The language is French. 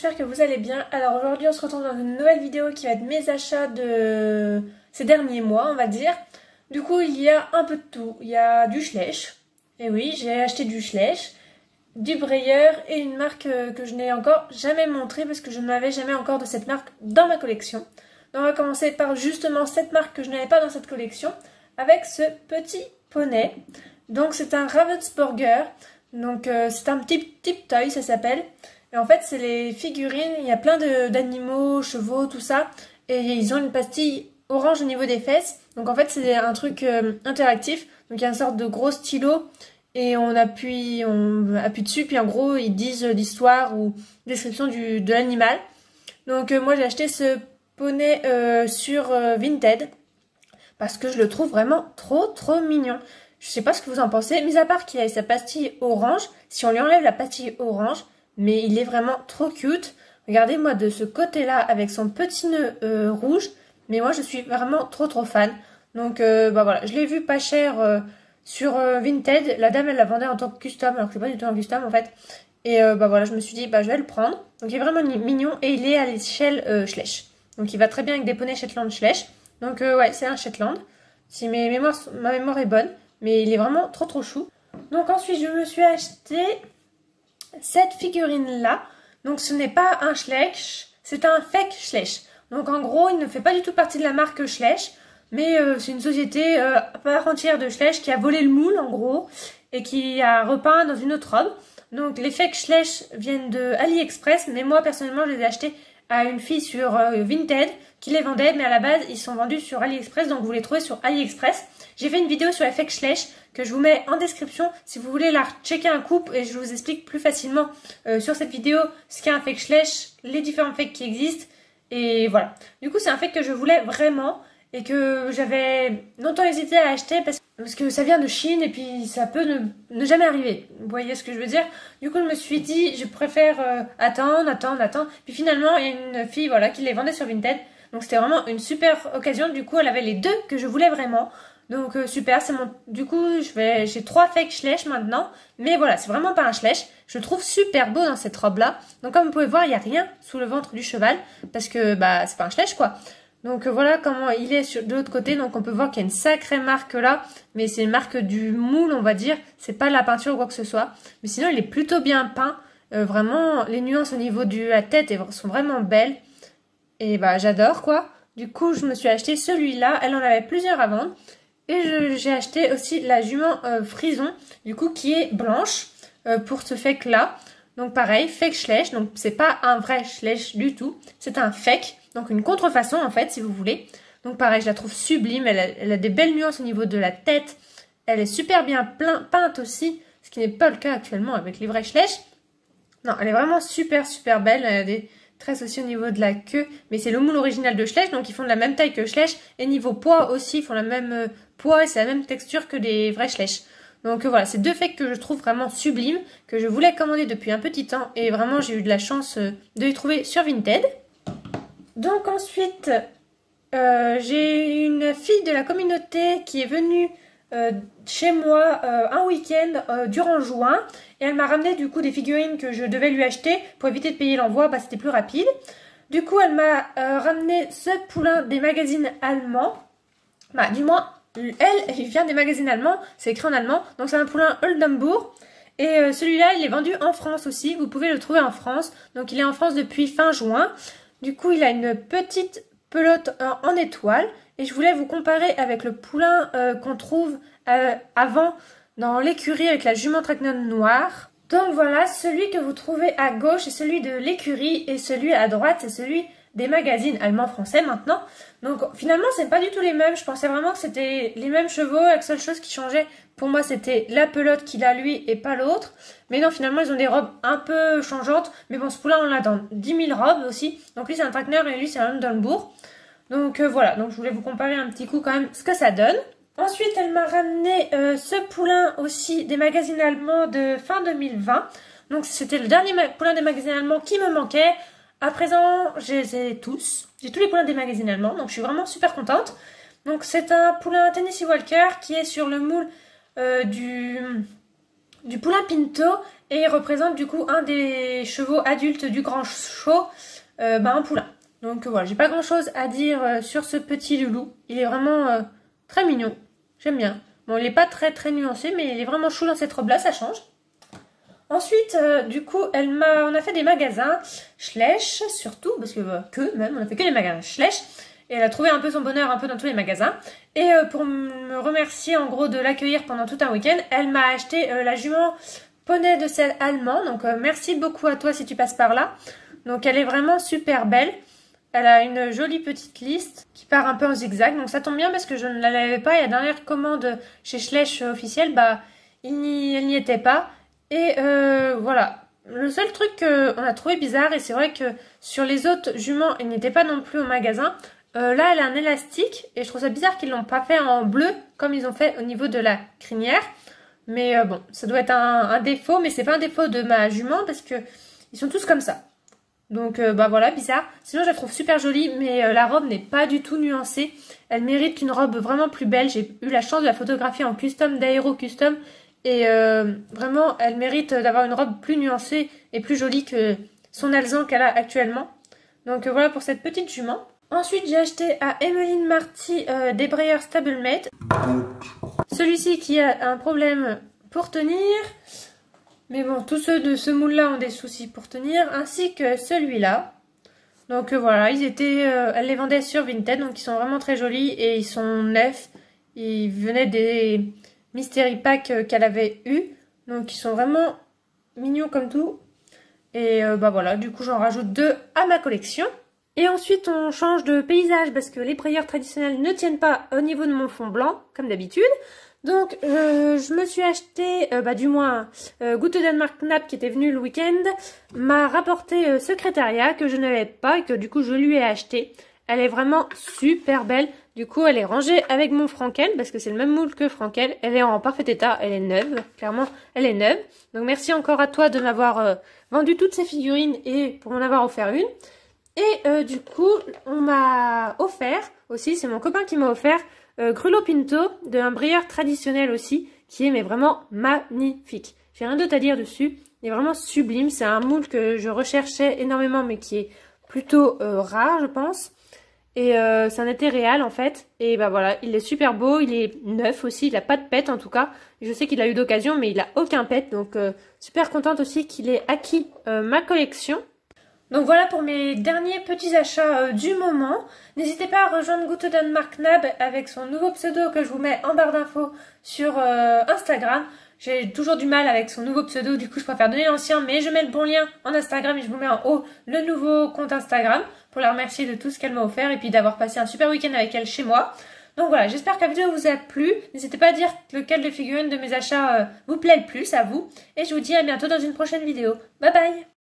j'espère que vous allez bien. Alors aujourd'hui on se retrouve dans une nouvelle vidéo qui va être mes achats de ces derniers mois on va dire. Du coup il y a un peu de tout, il y a du Schleich, et oui j'ai acheté du Schleich, du Breyer et une marque que je n'ai encore jamais montrée parce que je n'avais jamais encore de cette marque dans ma collection. Donc on va commencer par justement cette marque que je n'avais pas dans cette collection avec ce petit poney. Donc c'est un Ravensburger, donc c'est un petit toy ça s'appelle. Et en fait, c'est les figurines, il y a plein d'animaux, chevaux, tout ça. Et ils ont une pastille orange au niveau des fesses. Donc en fait, c'est un truc interactif. Donc il y a une sorte de gros stylo. Et on appuie dessus. Puis en gros, ils disent l'histoire ou description de l'animal. Donc moi, j'ai acheté ce poney sur Vinted. Parce que je le trouve vraiment trop mignon. Je sais pas ce que vous en pensez. Mis à part qu'il a sa pastille orange. Si on lui enlève la pastille orange... Mais il est vraiment trop cute. Regardez-moi de ce côté-là avec son petit nœud rouge. Mais moi, je suis vraiment trop fan. Donc, bah voilà, je l'ai vu pas cher sur Vinted. La dame, elle la vendait en tant que custom. Alors que c'est pas du tout en custom, en fait. Et bah voilà, je me suis dit, bah je vais le prendre. Donc, il est vraiment mignon. Et il est à l'échelle Schleich. Donc, il va très bien avec des poneys Shetland Schleich. Donc, ouais, c'est un Shetland. Si ma mémoire est bonne. Mais il est vraiment trop chou. Donc, ensuite, je me suis acheté... cette figurine là, donc ce n'est pas un Schleich, c'est un fake Schleich. Donc en gros, il ne fait pas du tout partie de la marque Schleich, mais c'est une société à part entière de Schleich qui a volé le moule en gros et qui a repeint dans une autre robe. Donc les fake Schleich viennent de AliExpress, mais moi personnellement je les ai achetés à une fille sur Vinted qui les vendait, mais à la base ils sont vendus sur AliExpress, donc vous les trouvez sur AliExpress. J'ai fait une vidéo sur les fake Schleich que je vous mets en description si vous voulez la checker un coup, et je vous explique plus facilement sur cette vidéo ce qu'est un fake Schleich, les différents fakes qui existent, et voilà. Du coup c'est un fake que je voulais vraiment et que j'avais longtemps hésité à acheter parce que ça vient de Chine et puis ça peut ne jamais arriver. Vous voyez ce que je veux dire? Du coup je me suis dit je préfère attendre. Puis finalement il y a une fille voilà qui les vendait sur Vinted. Donc c'était vraiment une super occasion. Du coup elle avait les deux que je voulais vraiment. Donc super, c'est mon. Du coup, j'ai 3 fake Schleich maintenant, mais voilà, c'est vraiment pas un Schleich. Je le trouve super beau dans cette robe-là. Donc comme vous pouvez voir, il n'y a rien sous le ventre du cheval parce que bah c'est pas un Schleich quoi. Donc voilà comment il est de l'autre côté. Donc on peut voir qu'il y a une sacrée marque là, mais c'est une marque du moule, on va dire. C'est pas la peinture ou quoi que ce soit. Mais sinon, il est plutôt bien peint. Vraiment, les nuances au niveau de la tête sont vraiment belles. Et bah j'adore quoi. Du coup, je me suis acheté celui-là. Elle en avait plusieurs à vendre. Et j'ai acheté aussi la jument frison, du coup, qui est blanche pour ce fake là. Donc pareil, fake Schleich, donc c'est pas un vrai Schleich du tout, c'est un fake, donc une contrefaçon en fait, si vous voulez. Donc pareil, je la trouve sublime, elle a des belles nuances au niveau de la tête, elle est super bien peinte aussi, ce qui n'est pas le cas actuellement avec les vrais Schleich. Non, elle est vraiment super belle, elle a des tresses aussi au niveau de la queue, mais c'est le moule original de Schleich, donc ils font de la même taille que Schleich, et niveau poids aussi, ils font la même poids et c'est la même texture que les vrais Schleich. Donc voilà, c'est deux fakes que je trouve vraiment sublimes, que je voulais commander depuis un petit temps, et vraiment j'ai eu de la chance de les trouver sur Vinted. Donc ensuite, j'ai une fille de la communauté qui est venue chez moi un week-end durant juin, et elle m'a ramené du coup des figurines que je devais lui acheter pour éviter de payer l'envoi, bah c'était plus rapide. Du coup elle m'a ramené ce poulain des magazines allemands, bah du moins elle vient des magazines allemands, c'est écrit en allemand, donc c'est un poulain Oldenburg. Et celui-là il est vendu en France aussi, vous pouvez le trouver en France, donc il est en France depuis fin juin. Du coup il a une petite pelote en étoile. Et je voulais vous comparer avec le poulain qu'on trouve avant dans l'écurie avec la jument traquenonne noire. Donc voilà, celui que vous trouvez à gauche c'est celui de l'écurie et celui à droite c'est celui des magazines allemands-français maintenant. Donc finalement c'est pas du tout les mêmes, je pensais vraiment que c'était les mêmes chevaux, la seule chose qui changeait pour moi c'était la pelote qu'il a lui et pas l'autre. Mais non, finalement ils ont des robes un peu changeantes, mais bon ce poulain on l'a dans 10 000 robes aussi. Donc lui c'est un traqueneur et lui c'est un Oldenburg. Donc voilà, donc je voulais vous comparer un petit coup quand même ce que ça donne. Ensuite, elle m'a ramené ce poulain aussi des magazines allemands de fin 2020. Donc c'était le dernier poulain des magazines allemands qui me manquait. À présent, je les ai tous. J'ai tous les poulains des magazines allemands, donc je suis vraiment super contente. Donc c'est un poulain Tennessee Walker qui est sur le moule du du poulain Pinto et il représente du coup un des chevaux adultes du grand show, un poulain. Donc voilà, j'ai pas grand chose à dire sur ce petit loulou. Il est vraiment très mignon, j'aime bien. Bon, il est pas très nuancé, mais il est vraiment chou dans cette robe-là, ça change. Ensuite, du coup, on a fait des magasins Schleich, surtout, parce que on a fait que des magasins Schleich. Et elle a trouvé un peu son bonheur un peu dans tous les magasins. Et pour me remercier en gros de l'accueillir pendant tout un week-end, elle m'a acheté la jument poney de sel allemand. Donc merci beaucoup à toi si tu passes par là. Donc elle est vraiment super belle. Elle a une jolie petite liste qui part un peu en zigzag. Donc ça tombe bien parce que je ne l'avais pas. Et la dernière commande chez Schleich officielle, elle n'y était pas. Et voilà. Le seul truc qu'on a trouvé bizarre, et c'est vrai que sur les autres juments, il n'était pas non plus au magasin. Là, elle a un élastique et je trouve ça bizarre qu'ils l'ont pas fait en bleu comme ils ont fait au niveau de la crinière. Mais bon, ça doit être un défaut, mais c'est pas un défaut de ma jument parce que ils sont tous comme ça. Donc voilà, bizarre. Sinon, je la trouve super jolie, mais la robe n'est pas du tout nuancée. Elle mérite une robe vraiment plus belle. J'ai eu la chance de la photographier en custom, d'Aéro Custom. Et vraiment, elle mérite d'avoir une robe plus nuancée et plus jolie que son alezan qu'elle a actuellement. Donc voilà pour cette petite jument. Ensuite, j'ai acheté à Emmeline Marty des brayeurs Stablemate. Celui-ci qui a un problème pour tenir. Mais bon, tous ceux de ce moule-là ont des soucis pour tenir. Ainsi que celui-là. Donc voilà, elle les vendait sur Vinted. Donc ils sont vraiment très jolis et ils sont neufs. Ils venaient des Mystery Pack qu'elle avait eu. Donc ils sont vraiment mignons comme tout. Et voilà, du coup j'en rajoute 2 à ma collection. Et ensuite, on change de paysage parce que les brayeurs traditionnels ne tiennent pas au niveau de mon fond blanc, comme d'habitude. Donc, je me suis acheté, Goutte Danemark Knapp qui était venu le week-end, m'a rapporté Secrétariat que je n'avais pas et que du coup, je lui ai acheté. Elle est vraiment super belle. Du coup, elle est rangée avec mon Frankel parce que c'est le même moule que Frankel. Elle est en parfait état, elle est neuve. Clairement, elle est neuve. Donc, merci encore à toi de m'avoir vendu toutes ces figurines et pour m'en avoir offert une. Et du coup, on m'a offert aussi, c'est mon copain qui m'a offert Grullo Pinto, d'un brayeur traditionnel aussi, qui est mais vraiment magnifique. J'ai rien d'autre à dire dessus, il est vraiment sublime. C'est un moule que je recherchais énormément, mais qui est plutôt rare, je pense. Et c'est un été réel en fait. Et voilà, il est super beau, il est neuf aussi, il a pas de pète en tout cas. Je sais qu'il a eu d'occasion, mais il a aucun pète, donc super contente aussi qu'il ait acquis ma collection. Donc voilà pour mes derniers petits achats du moment. N'hésitez pas à rejoindre Goutte Danemark Nab avec son nouveau pseudo que je vous mets en barre d'infos sur Instagram. J'ai toujours du mal avec son nouveau pseudo, du coup je préfère donner l'ancien, mais je mets le bon lien en Instagram et je vous mets en haut le nouveau compte Instagram pour la remercier de tout ce qu'elle m'a offert et puis d'avoir passé un super week-end avec elle chez moi. Donc voilà, j'espère que la vidéo vous a plu. N'hésitez pas à dire lequel de figurines de mes achats vous plaît le plus à vous. Et je vous dis à bientôt dans une prochaine vidéo. Bye bye!